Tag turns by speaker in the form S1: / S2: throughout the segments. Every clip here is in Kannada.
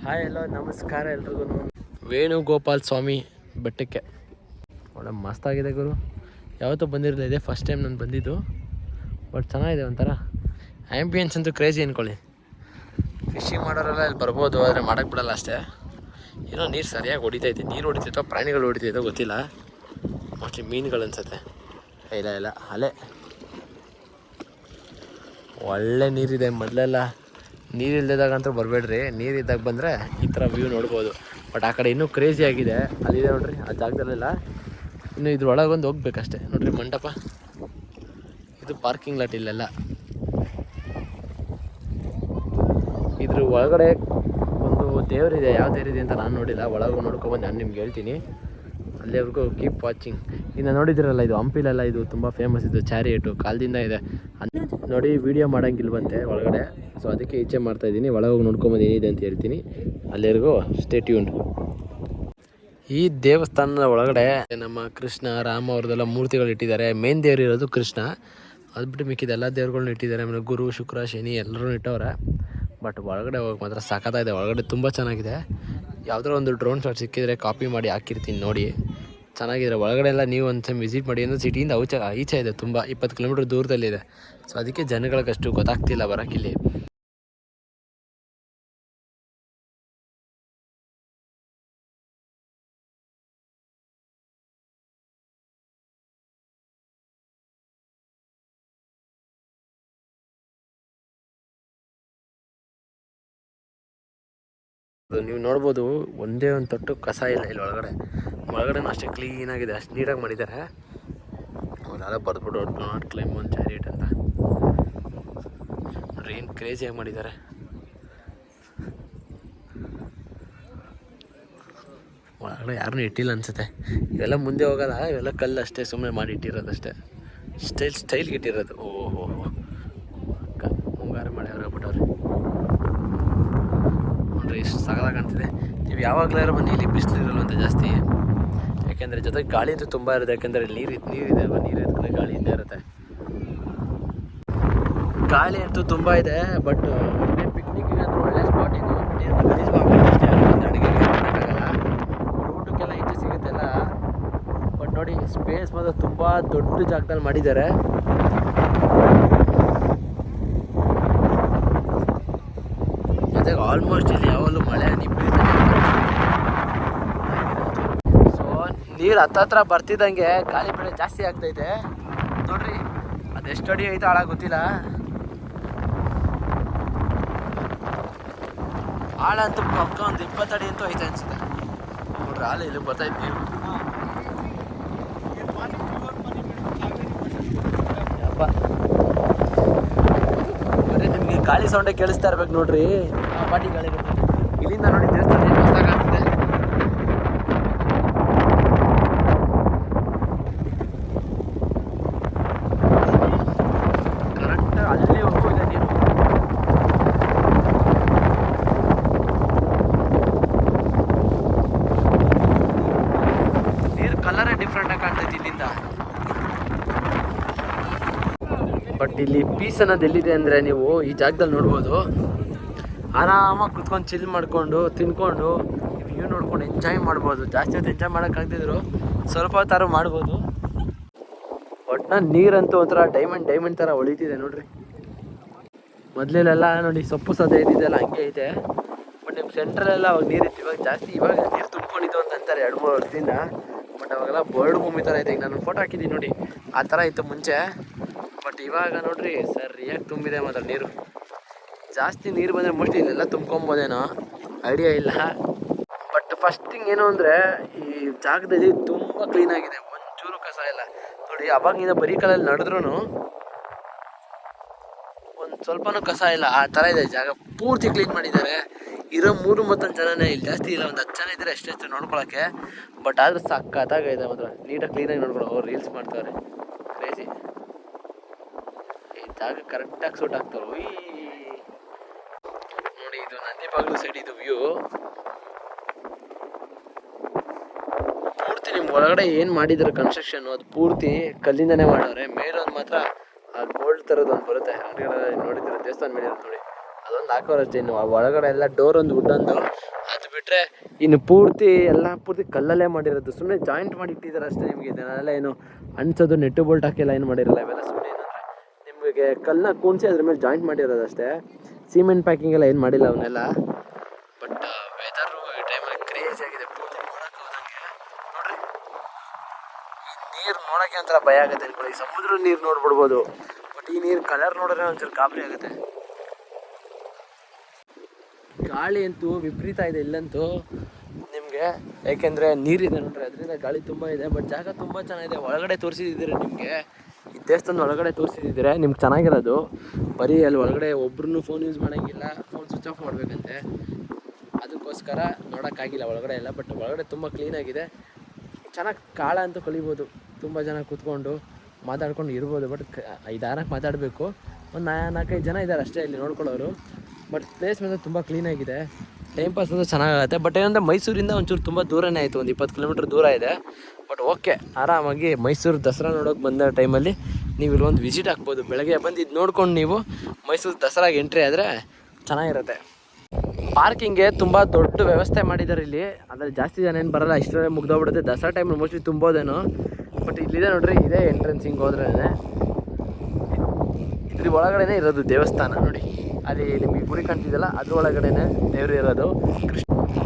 S1: ಹಾಯ್ ಎಲ್ಲೋ ನಮಸ್ಕಾರ ಎಲ್ರಿಗೂ. ವೇಣುಗೋಪಾಲ್ ಸ್ವಾಮಿ ಬೆಟ್ಟಕ್ಕೆ ಒಳ್ಳೆ ಮಸ್ತಾಗಿದೆ ಗುರು. ಯಾವತ್ತೂ ಬಂದಿರಲಿಲ್ಲ, ಇದೆ ಫಸ್ಟ್ ಟೈಮ್ ನಾನು ಬಂದಿದ್ದು. ಬಟ್ ಚೆನ್ನಾಗಿದೆ, ಒಂಥರ ಆ್ಯಂಬಿಯನ್ಸ್ ಅಂತೂ ಕ್ರೇಜಿ ಅಂದ್ಕೊಳ್ಳಿ. ಫಿಶಿಂಗ್ ಮಾಡೋರೆಲ್ಲ ಇಲ್ಲಿ ಬರ್ಬೋದು, ಆದರೆ ಮಾಡೋಕ್ಕೆ ಬಿಡಲ್ಲ ಅಷ್ಟೇ. ಏನೋ ನೀರು ಸರಿಯಾಗಿ ಹೊಡಿತೈತೆ, ನೀರು ಹೊಡಿತೈತೋ ಪ್ರಾಣಿಗಳು ಹೊಡಿತೈತೋ ಗೊತ್ತಿಲ್ಲ. ಮೋಸ್ಟ್ಲಿ ಮೀನುಗಳು ಅನ್ಸುತ್ತೆ. ಇಲ್ಲ ಅಲೆ ಒಳ್ಳೆ ನೀರಿದೆ. ಮೊದಲೆಲ್ಲ ನೀರಿಲ್ದಿದ್ದಾಗಂತೂ ಬರಬೇಡ್ರಿ, ನೀರಿದ್ದಾಗ ಬಂದರೆ ಈ ಥರ ವ್ಯೂ ನೋಡ್ಬೋದು. ಬಟ್ ಆ ಕಡೆ ಇನ್ನೂ ಕ್ರೇಜಿ ಆಗಿದೆ, ಅಲ್ಲಿದೆ ನೋಡ್ರಿ ಆ ಜಾಗದಲ್ಲೆಲ್ಲ. ಇನ್ನು ಇದ್ರೊಳಗೊಂದು ಹೋಗ್ಬೇಕಷ್ಟೆ ನೋಡ್ರಿ. ಮಂಟಪ ಇದು ಪಾರ್ಕಿಂಗ್ ಲಾಟ್. ಇಲ್ಲೆಲ್ಲ ಇದ್ರ ಒಳಗಡೆ ಒಂದು ದೇವರಿದೆ. ಯಾವ ದೇವರಿದೆ ಅಂತ ನಾನು ನೋಡಿಲ್ಲ, ಒಳಗೆ ನೋಡ್ಕೊಬಂದು ನಾನು ನಿಮ್ಗೆ ಹೇಳ್ತೀನಿ. ಅಲ್ಲಿವರೆಗೂ ಕೀಪ್ ವಾಚಿಂಗ್. ಇನ್ನು ನೋಡಿದಿರಲ್ಲ, ಇದು ಹಂಪಿಲೆಲ್ಲ ಇದು ತುಂಬ ಫೇಮಸ್. ಇದು ಚಾರಿಯೇಟು ಕಾಲದಿಂದ ಇದೆ ನೋಡಿ. ವಿಡಿಯೋ ಮಾಡೋಂಗಿಲ್ವಂತೆ ಒಳಗಡೆ, ಸೊ ಅದಕ್ಕೆ ಈಚೆ ಮಾಡ್ತಾಯಿದ್ದೀನಿ. ಒಳಗೋಗಿ ನೋಡ್ಕೊಂಬಂದು ಏನಿದೆ ಅಂತ ಹೇಳ್ತೀನಿ. ಅಲ್ಲಿವರೆಗೂ ಸ್ಟೇ ಟ್ಯೂನ್ಡ್. ಈ ದೇವಸ್ಥಾನದ ಒಳಗಡೆ ನಮ್ಮ ಕೃಷ್ಣ ರಾಮ ಅವ್ರದ್ದೆಲ್ಲ ಮೂರ್ತಿಗಳು ಇಟ್ಟಿದ್ದಾರೆ. ಮೇನ್ ದೇವ್ರು ಇರೋದು ಕೃಷ್ಣ, ಅದು ಬಿಟ್ಟು ಮಿಕ್ಕಿದ ಎಲ್ಲ ದೇವ್ರುಗಳ್ನ ಇಟ್ಟಿದ್ದಾರೆ. ಆಮೇಲೆ ಗುರು ಶುಕ್ರ ಶನಿ ಎಲ್ಲರೂ ಇಟ್ಟವ್ರೆ. ಬಟ್ ಒಳಗಡೆ ಹೋಗಿ ಮಾತ್ರ ಸಖತ್ತಾಗಿದೆ. ಒಳಗಡೆ ತುಂಬ ಚೆನ್ನಾಗಿದೆ. ಯಾವುದೋ ಒಂದು ಡ್ರೋನ್ ಶಾಟ್ ಸಿಕ್ಕಿದರೆ ಕಾಪಿ ಮಾಡಿ ಹಾಕಿರ್ತೀನಿ ನೋಡಿ. ಚೆನ್ನಾಗಿದೆ. ಒಳಗಡೆ ಎಲ್ಲ ನೀವು ಒಂದು ಟೈಮ್ ವಿಸಿಟ್ ಮಾಡಿ. ಅಂದರೆ ಸಿಟಿಯಿಂದ ಈಚೆ ಇದೆ, ತುಂಬ 20 ಕಿಲೋಮೀಟ್ರ್ ದೂರದಲ್ಲಿದೆ. ಸೊ ಅದಕ್ಕೆ ಜನಗಳಿಗಷ್ಟು ಗೊತ್ತಾಗ್ತಿಲ್ಲ ಬರೋಕ್ಕಿಲ್ಲಿ. ನೀವು ನೋಡ್ಬೋದು, ಒಂದೇ ಒಂದು ತೊಟ್ಟು ಕಸ ಇಲ್ಲ ಇಲ್ಲಿ ಒಳಗಡೆ ಅಷ್ಟೇ ಕ್ಲೀನಾಗಿದೆ, ಅಷ್ಟು ನೀಟಾಗಿ ಮಾಡಿದ್ದಾರೆ. ಅವರೆಲ್ಲ ಬರ್ಬಿಟ್ಟು do not climb on chariot ಅಂತ ನೋಡ್ರಿ, ಏನು ಕ್ರೇಜಿಯಾಗಿ ಮಾಡಿದ್ದಾರೆ. ಒಳಗಡೆ ಯಾರನ್ನೂ ಇಟ್ಟಿಲ್ಲ ಅನಿಸುತ್ತೆ. ಇವೆಲ್ಲ ಮುಂದೆ ಹೋಗೋಲ್ಲ, ಇವೆಲ್ಲ ಕಲ್ಲು ಅಷ್ಟೇ, ಸುಮ್ಮನೆ ಮಾಡಿ ಇಟ್ಟಿರೋದಷ್ಟೇ. ಸ್ಟೈಲ್ಗೆ ಇಟ್ಟಿರೋದು. ಓಹೋ ಮುಂಗಾರು ಮಳೆ ಹೊರಬಿಟ್ಟವ್ರಿ ನೋಡ್ರಿ, ಎಷ್ಟು ಸಗದಾಗಿ ಕಾಣ್ತಿದೆ. ನೀವು ಯಾವಾಗಲಾದ್ರೂ ಬನ್ನಿ, ಇಲ್ಲಿ ಬಿಸಿಲು ಇರಲ್ವಂತೆ ಜಾಸ್ತಿ. ಯಾಕೆಂದರೆ ಜೊತೆಗೆ ಗಾಳಿ ಅಂತೂ ತುಂಬ ಇರುತ್ತೆ. ಯಾಕೆಂದರೆ ನೀರಿದೆ ಅಲ್ವಾ, ನೀರು ಇದ್ದರೆ ಗಾಳಿ ಇದ್ದೇ ಇರುತ್ತೆ. ಗಾಳಿ ಅಂತೂ ತುಂಬ ಇದೆ. ಬಟ್ ಪಿಕ್ನಿಕ್ಗೆ ಅಂದ್ರೆ ಒಳ್ಳೆ ಸ್ಪಾಟಿಂಗು. ಗಲೀಜು ಅಷ್ಟೇ, ಅಡುಗೆ ಮಾಡೋಕ್ಕಾಗಲ್ಲ. ಊಟಕ್ಕೆಲ್ಲ ಹೆಚ್ಚು ಸಿಗುತ್ತೆಲ್ಲ. ಬಟ್ ನೋಡಿ, ಸ್ಪೇಸ್ ಮಾತ್ರ ತುಂಬ ದೊಡ್ಡ ಜಾಗದಲ್ಲಿ ಮಾಡಿದ್ದಾರೆ. ಜೊತೆಗೆ ಆಲ್ಮೋಸ್ಟ್ ಇಲ್ಲಿ ಯಾವಾಗಲೂ ಮಳೆ ಸೊ ನೀರು ಹತ್ತತ್ರ ಬರ್ತಿದ್ದಂಗೆ ಗಾಳಿ ಬೆಳೆ ಜಾಸ್ತಿ ಆಗ್ತೈತೆ ನೋಡ್ರಿ. ಅದೆಷ್ಟು ಅಡಿ ಐತೆ ಆಳ ಗೊತ್ತಿಲ್ಲ. ಆಳ ಅಂತೂ ಪಕ್ಕ ಒಂದು 20 ಅಡಿ ಅಂತೂ ಐತೆ ಅನ್ಸುತ್ತೆ ನೋಡ್ರಿ. ಆಳ ಇಲ್ಲಿ ಬರ್ತೈತೆ ನೀರು. ಬರೀ ನಿಮಗೆ ಗಾಳಿ ಸೌಂಡೇ ಕೇಳಿಸ್ತಾ ಇರ್ಬೇಕು ನೋಡ್ರಿ. ಪಾಟಿ ಗಾಳಿ ಇಲ್ಲಿಂದ ನೋಡಿ ದೇವಸ್ಥಾನ ಮಸ್ತಾಗ್ತಿದೆ. ಕರೆಕ್ಟ್ ಅಲ್ಲಿವರೆಗೂ ಇದೆ ನೀರು. ನೀರು ಕಲರೇ ಡಿಫ್ರೆಂಟಾಗಿ ಕಾಣ್ತೈತಿ ಇಲ್ಲಿಂದ. ಬಟ್ ಇಲ್ಲಿ ಪೀಸ್ ಅನ್ನೋದು ಎಲ್ಲಿದೆ ಅಂದರೆ, ನೀವು ಈ ಜಾಗದಲ್ಲಿ ನೋಡ್ಬೋದು. ಆರಾಮಾಗಿ ಕುತ್ಕೊಂಡು ಚಿಲ್ ಮಾಡಿಕೊಂಡು ತಿನ್ಕೊಂಡು ವ್ಯೂ ನೋಡ್ಕೊಂಡು ಎಂಜಾಯ್ ಮಾಡ್ಬೋದು. ಜಾಸ್ತಿ ಹೊತ್ತು ಎಂಜಾಯ್ ಮಾಡೋಕ್ಕಾಗ್ತಿದ್ರು, ಸ್ವಲ್ಪ ಹೊತ್ತಾರು ಮಾಡ್ಬೋದು. ಒಟ್ಟಿನಲ್ಲಿ ನೀರಂತೂ ಒಂಥರ ಡೈಮಂಡ್ ಥರ ಹೊಳಿತಿದೆ ನೋಡ್ರಿ. ಮೊದಲೆಲ್ಲ ನೋಡಿ ಸೊಪ್ಪು ಸದ ಏನಿದೆಲ್ಲ ಹಂಗೆ ಐತೆ. ಬಟ್ ನಿಮ್ಮ ಸೆಂಟ್ರಲ್ಲೆಲ್ಲ ಅವಾಗ ನೀರಿತ್ತು. ಇವಾಗ ನೀರು ತುಂಬ್ಕೊಂಡಿದ್ದು ಅಂತ ಅಂತಾರೆ 2-3 ವರ್ಷದಿಂದ. ಬಟ್ ಅವಾಗೆಲ್ಲ ಬರ್ಡ್ ಭೂಮಿ ಥರ ಐತೆ. ಈಗ ನಾನು ಫೋಟೋ ಹಾಕಿದ್ದೀನಿ ನೋಡಿ, ಆ ಥರ ಇತ್ತು ಮುಂಚೆ. ಬಟ್ ಇವಾಗ ನೋಡ್ರಿ ಸರಿಯಾಗಿ ತುಂಬಿದೆ ಮಾತ್ರ ನೀರು. ಜಾಸ್ತಿ ನೀರು ಬಂದರೆ ಮೋಸ್ಟ್ಲಿ ಇಲ್ಲೆಲ್ಲ ತುಂಬ್ಕೊಬೋದೇನೋ, ಐಡಿಯಾ ಇಲ್ಲ. ಬಟ್ ಫಸ್ಟ್ ಥಿಂಗ್ ಏನು ಅಂದರೆ, ಈ ಜಾಗದಲ್ಲಿ ತುಂಬ ಕ್ಲೀನಾಗಿದೆ, ಒಂಚೂರು ಕಸ ಇಲ್ಲ ನೋಡಿ. ಅವಾಗಿಂದ ಬರೀ ಕಾಲಲ್ಲಿ ನಡೆದ್ರೂ ಒಂದು ಸ್ವಲ್ಪನೂ ಕಸ ಇಲ್ಲ, ಆ ಥರ ಇದೆ ಜಾಗ. ಪೂರ್ತಿ ಕ್ಲೀನ್ ಮಾಡಿದ್ದಾರೆ. ಇರೋ 3-3 ಜನನೇ, ಇಲ್ಲಿ ಜಾಸ್ತಿ ಇಲ್ಲ, ಒಂದು 10 ಜನ ಇದ್ದರೆ ಎಷ್ಟೆಷ್ಟು ನೋಡ್ಕೊಳಕ್ಕೆ. ಬಟ್ ಆದರೂ ಸಕ್ಕತ್ತಾಗಿದೆ ಮಾತ್ರ, ನೀಟಾಗಿ ಕ್ಲೀನಾಗಿ ನೋಡ್ಕೊಳ್ಳೋ. ಅವ್ರು ರೀಲ್ಸ್ ಮಾಡ್ತಾರೆ ಕ್ರೇಜಿ. ಈ ಜಾಗ ಕರೆಕ್ಟಾಗಿ ಸೂಟ್ ಆಗ್ತಾರೆ. ನೋಡಿ, ಇದು ನಂದಿ ಬಾಗಿಲು ಸೈಡ್ ಇದು ವ್ಯೂ. ಪೂರ್ತಿ ನಿಮ್ಮ ಒಳಗಡೆ ಏನು ಮಾಡಿದ್ದಾರೆ ಕನ್ಸ್ಟ್ರಕ್ಷನ್, ಅದು ಪೂರ್ತಿ ಕಲ್ಲಿಂದನೇ ಮಾಡೋರೆ. ಮೇಲೊಂದು ಮಾತ್ರ ಆ ಗೋಲ್ಡ್ ಥರದೊಂದು ಬರುತ್ತೆ, ಅಂಗಡಿಗಳ ನೋಡಿದ್ರೆ ದೇವಸ್ಥಾನ ಮೇಲೆ ಇರುತ್ತೆ ನೋಡಿ, ಅದೊಂದು ಹಾಕೋರಷ್ಟೇ. ಇನ್ನು ಒಳಗಡೆ ಎಲ್ಲ ಡೋರ್ ಒಂದು ವುಡ್ ಒಂದು ಬಿಟ್ಟರೆ ಇನ್ನು ಪೂರ್ತಿ ಎಲ್ಲ ಪೂರ್ತಿ ಕಲ್ಲಲ್ಲೇ ಮಾಡಿರೋದು, ಸುಮ್ಮನೆ ಜಾಯಿಂಟ್ ಮಾಡಿ ಇಟ್ಟಿದ್ದಾರೆ ಅಷ್ಟೇ. ನಿಮಗೆ ಇದನ್ನೆಲ್ಲ ಏನು ಅನ್ಸೋದು ನೆಟ್ಟು ಬೋಲ್ಟ್ ಹಾಕಿಲ್ಲ ಏನು ಮಾಡಿರಲ್ಲ, ಇವೆಲ್ಲ ಸುಮ್ಮನೆ ಏನಂದರೆ ನಿಮಗೆ ಕಲ್ಲನ್ನ ಕೂಣಿಸಿ ಅದ್ರ ಮೇಲೆ ಜಾಯಿಂಟ್ ಮಾಡಿರೋದು ಅಷ್ಟೇ. ಸಿಮೆಂಟ್ ಪ್ಯಾಕಿಂಗ್ ಎಲ್ಲ ಏನು ಮಾಡಿಲ್ಲ ಅವನ್ನೆಲ್ಲ. ಬಟ್ ವೆದರು ಈ ಟೈಮಲ್ಲಿ ಕ್ರೇಜ್ ಆಗಿದೆ, ಪೂರ್ತಿ ನೋಡೋಕೆ ಹೋದಂಗೆ. ನೋಡ್ರಿ ಈ ನೀರು ನೋಡೋಕ್ಕೆ ಒಂಥರ ಭಯ ಆಗುತ್ತೆ ಅನ್ಕೊಳ್ಳಿ. ಸಮುದ್ರ ನೀರು ನೋಡ್ಬಿಡ್ಬೋದು, ಬಟ್ ಈ ನೀರು ಕಲರ್ ನೋಡಿದ್ರೆ ಒಂಚೂರು ಗಾಬರಿ ಆಗುತ್ತೆ. ಗಾಳಿ ಅಂತೂ ವಿಪರೀತ ಇದೆ ಇಲ್ಲಂತೂ ನಿಮಗೆ, ಯಾಕೆಂದರೆ ನೀರಿದೆ ನೋಡ್ರಿ, ಅದರಿಂದ ಗಾಳಿ ತುಂಬ ಇದೆ. ಬಟ್ ಜಾಗ ತುಂಬ ಚೆನ್ನಾಗಿದೆ. ಒಳಗಡೆ ತೋರಿಸಿದ್ದೀರಿ ನಿಮಗೆ, ಈ ದೇವಸ್ಥಾನದ ಒಳಗಡೆ ತೋರಿಸಿದ್ದೀರಾ ನಿಮ್ಗೆ ಚೆನ್ನಾಗಿರೋದು. ಬರೀ ಅಲ್ಲಿ ಒಳಗಡೆ ಒಬ್ರು ಫೋನ್ ಯೂಸ್ ಮಾಡೋಂಗಿಲ್ಲ, ಫೋನ್ ಸ್ವಿಚ್ ಆಫ್ ಮಾಡಬೇಕಂತೆ, ಅದಕ್ಕೋಸ್ಕರ ನೋಡೋಕ್ಕಾಗಿಲ್ಲ ಒಳಗಡೆ ಎಲ್ಲ. ಬಟ್ ಒಳಗಡೆ ತುಂಬ ಕ್ಲೀನಾಗಿದೆ, ಚೆನ್ನಾಗಿ ಕಾಳ ಅಂತೂ ಕಲಿಬೋದು. ತುಂಬ ಜನ ಕೂತ್ಕೊಂಡು ಮಾತಾಡ್ಕೊಂಡು ಇರ್ಬೋದು. ಬಟ್ 5-6 ಮಾತಾಡಬೇಕು. ಒಂದು 4-5 ಜನ ಇದ್ದಾರೆ ಅಷ್ಟೇ ಇಲ್ಲಿ ನೋಡ್ಕೊಳ್ಳೋರು. ಬಟ್ ಪ್ಲೇಸ್ ಮಾತ್ರ ತುಂಬ ಕ್ಲೀನಾಗಿದೆ, ಟೈಮ್ ಪಾಸ್ ಅಂತೂ ಚೆನ್ನಾಗುತ್ತೆ. ಬಟ್ ಏನಂದರೆ ಮೈಸೂರಿಂದ ಒಂಚೂರು ತುಂಬ ದೂರನೇ ಆಯಿತು, ಒಂದು 20 ಕಿಲೋಮೀಟ್ರ್ ದೂರ ಇದೆ. ಬಟ್ ಓಕೆ, ಆರಾಮಾಗಿ ಮೈಸೂರು ದಸರಾ ನೋಡೋಕೆ ಬಂದ ಟೈಮಲ್ಲಿ ನೀವು ಇಲ್ಲೊಂದು ವಿಸಿಟ್ ಹಾಕ್ಬೋದು. ಬೆಳಗ್ಗೆ ಬಂದು ಇದು ನೋಡ್ಕೊಂಡು ನೀವು ಮೈಸೂರು ದಸರಾಗೆ ಎಂಟ್ರಿ ಆದರೆ ಚೆನ್ನಾಗಿರುತ್ತೆ. ಪಾರ್ಕಿಂಗ್ಗೆ ತುಂಬ ದೊಡ್ಡ ವ್ಯವಸ್ಥೆ ಮಾಡಿದ್ದಾರೆ ಇಲ್ಲಿ. ಅದ್ರಲ್ಲಿ ಜಾಸ್ತಿ ಜನ ಏನು ಬರೋಲ್ಲ, ಇಷ್ಟರಲ್ಲೇ ಮುಗ್ದೋಗ್ಬಿಡುತ್ತೆ. ದಸರಾ ಟೈಮಲ್ಲಿ ಮೋಸ್ಟ್ಲಿ ತುಂಬೋದೇನೋ. ಬಟ್ ಇಲ್ಲಿದೆ ನೋಡ್ರಿ, ಇದೇ ಎಂಟ್ರೆನ್ಸ್. ಹಿಂಗೆ ಹೋದ್ರೇ ಇದ್ರ ಒಳಗಡೆ ಇರೋದು ದೇವಸ್ಥಾನ ನೋಡಿ. ಅಲ್ಲಿ ನಿಮಗೆ ಗುಡಿ ಕಾಣ್ತಿದ್ದಲ್ಲ, ಅದ್ರ ಒಳಗಡೆನೆ ದೇವರು ಇರೋದು.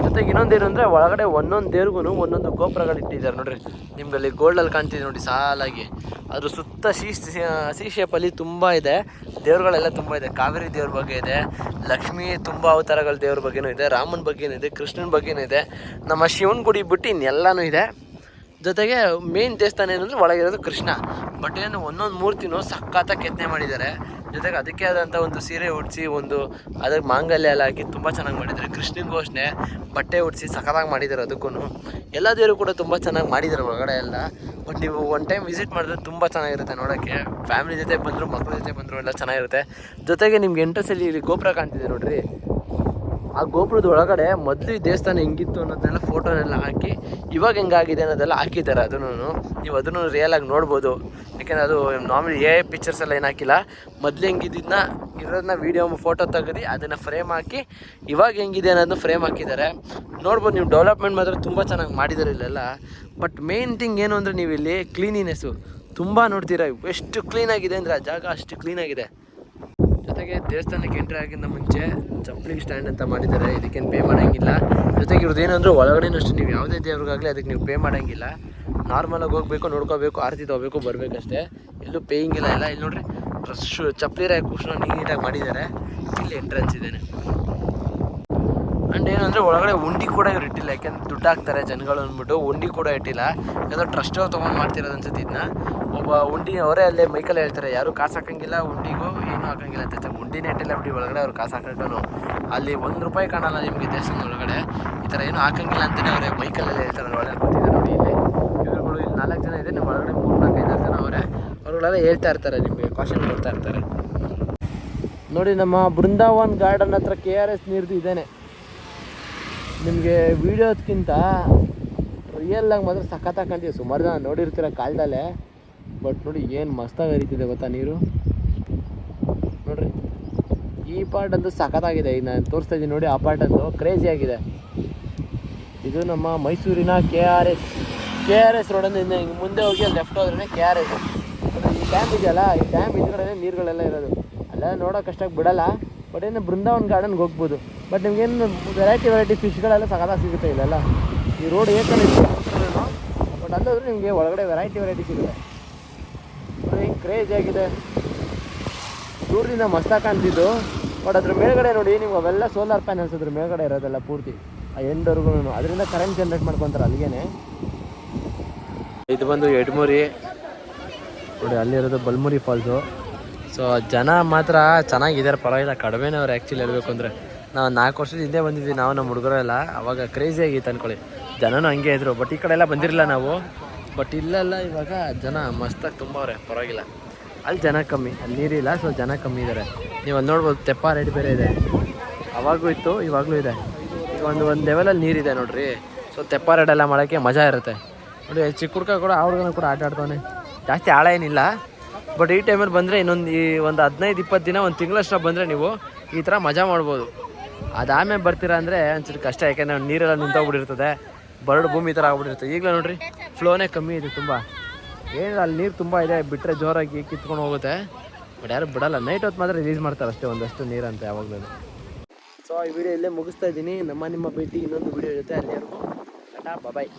S1: ಜೊತೆಗೆ ಇನ್ನೊಂದೇನು ಅಂದರೆ ಒಳಗಡೆ ಒಂದೊಂದು ದೇವ್ರಿಗೂ ಒಂದೊಂದು ಗೋಪುರಗಳು ಇಟ್ಟಿದ್ದಾರೆ ನೋಡ್ರಿ. ನಿಮ್ಗಲ್ಲಿ ಗೋಲ್ಡಲ್ಲಿ ಕಾಣ್ತಿದೆ ನೋಡಿ ಸಾಲಾಗಿ. ಅದ್ರ ಸುತ್ತ ಸಿ ಶೇಪಲ್ಲಿ ತುಂಬ ಇದೆ, ದೇವ್ರುಗಳೆಲ್ಲ ತುಂಬ ಇದೆ. ಕಾವೇರಿ ದೇವ್ರ ಬಗ್ಗೆ ಇದೆ, ಲಕ್ಷ್ಮೀ ತುಂಬ ಅವತಾರಗಳ ದೇವ್ರ ಬಗ್ಗೆನೂ ಇದೆ, ರಾಮನ ಬಗ್ಗೆನೂ ಇದೆ, ಕೃಷ್ಣನ ಬಗ್ಗೆನೂ ಇದೆ, ನಮ್ಮ ಶಿವನ ಗುಡಿ ಬಿಟ್ಟು ಇನ್ನೆಲ್ಲನೂ ಇದೆ. ಜೊತೆಗೆ ಮೇನ್ ದೇವಸ್ಥಾನ ಏನಂದರೆ ಒಳಗಿರೋದು ಕೃಷ್ಣ. ಬಟ್ ಏನು ಒಂದೊಂದು ಮೂರ್ತಿನೂ ಸಖತ್ತಾಗಿ ಕೆತ್ತನೆ ಮಾಡಿದ್ದಾರೆ. ಜೊತೆಗೆ ಅದಕ್ಕೆ ಆದಂಥ ಒಂದು ಸೀರೆ ಉಡಿಸಿ, ಒಂದು ಅದಕ್ಕೆ ಮಾಂಗಲ್ಯ ಎಲ್ಲ ಹಾಕಿ ತುಂಬ ಚೆನ್ನಾಗಿ ಮಾಡಿದ್ದಾರೆ. ಕೃಷ್ಣನಿಗೋಸ್ಕರ ಬಟ್ಟೆ ಉಡಿಸಿ ಸಖತ್ತಾಗಿ ಮಾಡಿದ್ದಾರೆ. ಅದಕ್ಕೂ ಎಲ್ಲ ದೇವರು ಕೂಡ ತುಂಬ ಚೆನ್ನಾಗಿ ಮಾಡಿದ್ದಾರೆ ಒಳಗಡೆ ಎಲ್ಲ. ಬಟ್ ನೀವು ಒನ್ ಟೈಮ್ ವಿಸಿಟ್ ಮಾಡಿದ್ರೆ ತುಂಬ ಚೆನ್ನಾಗಿರುತ್ತೆ ನೋಡೋಕ್ಕೆ. ಫ್ಯಾಮಿಲಿ ಜೊತೆ ಬಂದರು, ಮಕ್ಕಳ ಜೊತೆ ಬಂದರು ಎಲ್ಲ ಚೆನ್ನಾಗಿರುತ್ತೆ. ಜೊತೆಗೆ ನಿಮ್ಗೆ ಎಂಟ್ರೆನ್ಸಲ್ಲಿ ಇಲ್ಲಿ ಗೋಪುರ ಕಾಣ್ತಿದೆ ನೋಡ್ರಿ. ಆ ಗೋಪುರದ ಒಳಗಡೆ ಮೊದಲು ಈ ದೇವಸ್ಥಾನ ಹೆಂಗಿತ್ತು ಅನ್ನೋದನ್ನೆಲ್ಲ ಫೋಟೋನೆಲ್ಲ ಹಾಕಿ ಇವಾಗ ಹೆಂಗಾಗಿದೆ ಅನ್ನೋದೆಲ್ಲ ಹಾಕಿದ್ದಾರೆ. ಅದನ್ನು ನೀವು ಅದನ್ನು ರಿಯಲಾಗಿ ನೋಡ್ಬೋದು. ಯಾಕೆಂದರೆ ಅದು ನಾರ್ಮಲಿ ಪಿಕ್ಚರ್ಸ್ ಎಲ್ಲ ಏನು ಹಾಕಿಲ್ಲ. ಮೊದಲು ಹೆಂಗಿದ್ದನ್ನ ಇರೋದನ್ನ ವೀಡಿಯೋ ಫೋಟೋ ತೆಗೆದು ಅದನ್ನು ಫ್ರೇಮ್ ಹಾಕಿ ಇವಾಗ ಹೆಂಗಿದೆ ಅನ್ನೋದನ್ನ ಫ್ರೇಮ್ ಹಾಕಿದ್ದಾರೆ. ನೋಡ್ಬೋದು ನೀವು. ಡೆವಲಪ್ಮೆಂಟ್ ಮಾತ್ರ ತುಂಬ ಚೆನ್ನಾಗಿ ಮಾಡಿದ್ದಾರೆ ಇಲ್ಲೆಲ್ಲ. ಬಟ್ ಮೇನ್ ಥಿಂಗ್ ಏನು ಅಂದರೆ ನೀವು ಇಲ್ಲಿ ಕ್ಲೀನಿನೆಸ್ಸು ತುಂಬ ನೋಡ್ತೀರಾ. ಎಷ್ಟು ಕ್ಲೀನಾಗಿದೆ ಅಂದರೆ ಆ ಜಾಗ ಅಷ್ಟು ಕ್ಲೀನಾಗಿದೆ. ಜೊತೆಗೆ ದೇವಸ್ಥಾನಕ್ಕೆ ಎಂಟ್ರಿ ಆಗಿಂದ ಮುಂಚೆ ಚಪ್ಪಲಿಗೆ ಸ್ಟ್ಯಾಂಡ್ ಅಂತ ಮಾಡಿದ್ದಾರೆ, ಇದಕ್ಕೇನು ಪೇ ಮಾಡೋಂಗಿಲ್ಲ. ಜೊತೆಗೆ ಇವ್ರದ್ದು ಏನಂದ್ರೆ ಒಳಗಡೆನೂ ಅಷ್ಟೇ, ನೀವು ಯಾವುದೇ ದೇವ್ರಿಗಾಗಲಿ ಅದಕ್ಕೆ ನೀವು ಪೇ ಮಾಡೋಂಗಿಲ್ಲ. ನಾರ್ಮಲಾಗಿ ಹೋಗಬೇಕು, ನೋಡ್ಕೋಬೇಕು, ಆರತಿ ತೊಗೋಬೇಕು, ಬರಬೇಕಷ್ಟೇ. ಎಲ್ಲೂ ಪೇಯಿಂಗಿಲ್ಲ ಎಲ್ಲ. ಇಲ್ಲಿ ನೋಡ್ರಿ, ರಶ್ಶು ಚಪ್ಪಲಿ ರಾಯ್ ಕೂರ್ಸ್ನ ನೀಟಾಗಿ ಮಾಡಿದ್ದಾರೆ. ಇಲ್ಲಿ ಎಂಟ್ರೆನ್ಸ್ ಇದ್ದೇನೆ. ಆ್ಯಂಡ್ ಏನಂದರೆ ಒಳಗಡೆ ಉಂಡಿ ಕೂಡ ಇವ್ರು ಇಟ್ಟಿಲ್ಲ, ಯಾಕೆಂದ್ರೆ ದುಡ್ಡು ಹಾಕ್ತಾರೆ ಜನಗಳು ಅಂದ್ಬಿಟ್ಟು ಉಂಡಿ ಕೂಡ ಇಟ್ಟಿಲ್ಲ. ಯಾವುದೋ ಟ್ರಸ್ಟ್ ಅವ್ರು ತೊಗೊಂಡು ಮಾಡ್ತಿರೋದು ಅನ್ಸುತ್ತೆ ಇದನ್ನ. ಒಬ್ಬ ಉಂಡಿ ಅವರೇ ಅಲ್ಲೇ ಮೈಕಲ್ಲಿ ಹೇಳ್ತಾರೆ, ಯಾರು ಕಾಸು ಹಾಕೋಂಗಿಲ್ಲ, ಉಂಡಿಗೂ ಏನೂ ಹಾಕೋಂಗಿಲ್ಲ ಅಂತ. ಉಂಡಿನೇ ಇಟ್ಟಿಲ್ಲ ಬಿಡಿ ಒಳಗಡೆ ಅವ್ರು ಕಾಸು ಹಾಕೊಂಡು. ಅಲ್ಲಿ ₹1 ಕಾಣಲ್ಲ ನಿಮಗೆ ದೇವಸ್ಥಾನದ ಒಳಗಡೆ. ಈ ಥರ ಏನೂ ಹಾಕೋಂಗಿಲ್ಲ ಅಂತಲೇ ಅವರೇ ಮೈಕಲ್ಲೇ ಹೇಳ್ತಾರೆ. ಒಳಗಡೆ ಕೂತಿದ್ದಾರೆ ನೋಡಿ ಇಲ್ಲಿ ಇವ್ರುಗಳು. ಇಲ್ಲಿ 4 ಜನ ಇದೆ, ನಿಮ್ಮ ಒಳಗಡೆ 3-4-5 ಜನ ಅವರೇ. ಅವ್ರುಗಳೆಲ್ಲ ಹೇಳ್ತಾ ಇರ್ತಾರೆ, ನಿಮಗೆ ಕಾಶನ್ ಕೊಡ್ತಾ ಇರ್ತಾರೆ ನೋಡಿ. ನಮ್ಮ ಬೃಂದಾವನ್ ಗಾರ್ಡನ್ ಹತ್ರ KRS ನೀರ್ದು ಇದೇನೆ. ನಿಮಗೆ ವೀಡಿಯೋದ್ಕಿಂತ ರಿಯಲ್ಲಾಗಿ ಮಾತ್ರ ಸಖತ್ತಾಗಿ ಕಾಣ್ತೀವಿ. ಸುಮಾರು ಜನ ನೋಡಿರ್ತೀರ ಕಾಲದಲ್ಲೇ. ಬಟ್ ನೋಡಿ ಏನು ಮಸ್ತಾಗಿ ಹರಿತಿದೆ ಗೊತ್ತಾ ನೀರು. ನೋಡಿರಿ, ಈ ಪಾರ್ಟ್ ಅಂತೂ ಸಖತ್ತಾಗಿದೆ. ಈಗ ನಾನು ತೋರಿಸ್ತಾ ಇದ್ದೀನಿ ನೋಡಿ, ಆ ಪಾರ್ಟ್ ಅಂತೂ ಕ್ರೇಜಿಯಾಗಿದೆ. ಇದು ನಮ್ಮ ಮೈಸೂರಿನ KRS ರೋಡನ್ನು ಹಿಂಗೆ ಮುಂದೆ ಹೋಗಿ ಅಲ್ಲಿ ಲೆಫ್ಟ್ ಹೋದ್ರೇ KRS. ಈ ಡ್ಯಾಮ್ ಇದೆಯಲ್ಲ, ಈ ಡ್ಯಾಮ್ ಹಿಂದ್ಗಡೆ ನೀರುಗಳೆಲ್ಲ ಇರೋದು. ಅಲ್ಲ ನೋಡೋಕ್ಕಷ್ಟಾಗಿ ಬಿಡಲ್ಲ. ಬಟ್ ಏನು ಬೃಂದಾವನ್ ಗಾರ್ಡನ್ಗೆ ಹೋಗ್ಬೋದು. ಬಟ್ ನಿಮ್ಗೇನು ವೆರೈಟಿ ಫಿಶ್ಗಳೆಲ್ಲ ಸಖತ್ತಾಗಿ ಸಿಗುತ್ತೆ ಇಲ್ಲೆಲ್ಲ. ಈ ರೋಡ್ ಏಕಲ್ಲಿ ಬಟ್ ಅಲ್ಲೋದ್ರೆ ನಿಮಗೆ ಒಳಗಡೆ ವೆರೈಟಿ ಸಿಗುತ್ತೆ. ಹಿಂಗೆ ಕ್ರೇಜ್ ಆಗಿದೆ. ದೂರದಿಂದ ಮಸ್ತಾಗಿ ಕಾಣ್ತಿದ್ದು. ಬಟ್ ಅದ್ರ ಮೇಲ್ಗಡೆ ನೋಡಿ, ನಿಮ್ಗೆ ಅವೆಲ್ಲ ಸೋಲಾರ್ ಪ್ಯಾನಲ್ಸ್ ಅದ್ರ ಮೇಲ್ಗಡೆ ಇರೋದೆಲ್ಲ ಪೂರ್ತಿ ಆ ಎಂಡ್ವರೆಗೂ. ಅದರಿಂದ ಕರೆಂಟ್ ಜನ್ರೇಟ್ ಮಾಡ್ಕೊತಾರೆ ಅಲ್ಲಿಗೆ. ಇದು ಬಂದು ಎಡ್ಮುರಿ ನೋಡಿ, ಅಲ್ಲಿರೋದು ಬಲ್ಮುರಿ ಫಾಲ್ಸು. ಸೊ ಜನ ಮಾತ್ರ ಚೆನ್ನಾಗಿದ್ದಾರೆ, ಪರವಾಗಿಲ್ಲ, ಕಡಿಮೆನೇ ಅವ್ರು ಆ್ಯಕ್ಚುಲಿ ಹೇಳ್ಬೇಕು ಅಂದರೆ. ನಾವು 4 ವರ್ಷದ ಹಿಂದೆ ಬಂದಿದ್ವಿ ನಾವು, ನಮ್ಮ ಹುಡುಗರೆಲ್ಲ. ಅವಾಗ ಕ್ರೇಜಿ ಆಗಿತ್ತು ಅಂದ್ಕೊಳ್ಳಿ, ಜನನೂ ಹಂಗೆ ಇದ್ರು. ಬಟ್ ಈ ಕಡೆ ಎಲ್ಲ ಬಂದಿರಲಿಲ್ಲ ನಾವು. ಬಟ್ ಇಲ್ಲೆಲ್ಲ ಇವಾಗ ಜನ ಮಸ್ತಾಗಿ ತುಂಬವ್ರೆ, ಪರವಾಗಿಲ್ಲ. ಅಲ್ಲಿ ಜನ ಕಮ್ಮಿ, ಅಲ್ಲಿ ನೀರಿಲ್ಲ, ಸೊ ಜನ ಕಮ್ಮಿ ಇದ್ದಾರೆ. ನೀವು ಅಲ್ಲಿ ನೋಡ್ಬೋದು, ತೆಪ್ಪ ರೇಟ್ ಬೇರೆ ಇದೆ. ಅವಾಗೂ ಇತ್ತು, ಇವಾಗಲೂ ಇದೆ. ಈಗ ಒಂದು ಲೆವೆಲಲ್ಲಿ ನೀರಿದೆ ನೋಡ್ರಿ. ಸೊ ತೆಪ್ಪ ರೇಡೆಲ್ಲ ಮಾಡೋಕ್ಕೆ ಮಜಾ ಇರುತ್ತೆ ನೋಡಿ. ಚಿಕ್ಕ ಹುಡುಗ ಕೂಡ ಆ ಹುಡುಗನ ಕೂಡ ಆಟ ಆಡ್ತಾನೆ. ಜಾಸ್ತಿ ಆಳ ಏನಿಲ್ಲ. ಬಟ್ ಈ ಟೈಮಲ್ಲಿ ಬಂದರೆ ಇನ್ನೊಂದು ಒಂದು 15-20 ದಿನ, ಒಂದು ತಿಂಗಳಷ್ಟು ಬಂದರೆ ನೀವು ಈ ಥರ ಮಜಾ ಮಾಡ್ಬೋದು. ಅದಾದ್ಮೇಲೆ ಬರ್ತೀರಾ ಅಂದರೆ ಒಂಚೂರು ಕಷ್ಟ, ಯಾಕೆಂದರೆ ನೀರೆಲ್ಲ ನಿಂತೋಗ್ಬಿಟ್ಟಿರ್ತದೆ, ಬರಡು ಭೂಮಿ ಥರ ಆಗ್ಬಿಟ್ಟಿರ್ತದೆ. ಈಗಲೇ ನೋಡ್ರಿ ಫ್ಲೋನೇ ಕಮ್ಮಿ ಇದೆ ತುಂಬ, ಏನಿಲ್ಲ ಅಲ್ಲಿ ನೀರು ತುಂಬ ಇದೆ, ಬಿಟ್ಟರೆ ಜೋರಾಗಿ ಕಿತ್ಕೊಂಡು ಹೋಗುತ್ತೆ. ಬಟ್ ಯಾರು ಬಿಡಲ್ಲ, ನೈಟ್ ಹೊತ್ತು ಮಾತ್ರ ರಿಲೀಸ್ ಮಾಡ್ತಾರೆ ಅಷ್ಟೇ ಒಂದಷ್ಟು ನೀರಂತ ಯಾವಾಗಲೂ. ಸೊ ಈ ವಿಡಿಯೋ ಇಲ್ಲೇ ಮುಗಿಸ್ತಾ ಇದ್ದೀನಿ. ನಿಮ್ಮ ಭೇಟಿ ಇನ್ನೊಂದು ವಿಡಿಯೋ ಇರುತ್ತೆ. ಅಲ್ಲಿವರೆಗೂ ಟಾಟಾ ಬಾಯ್.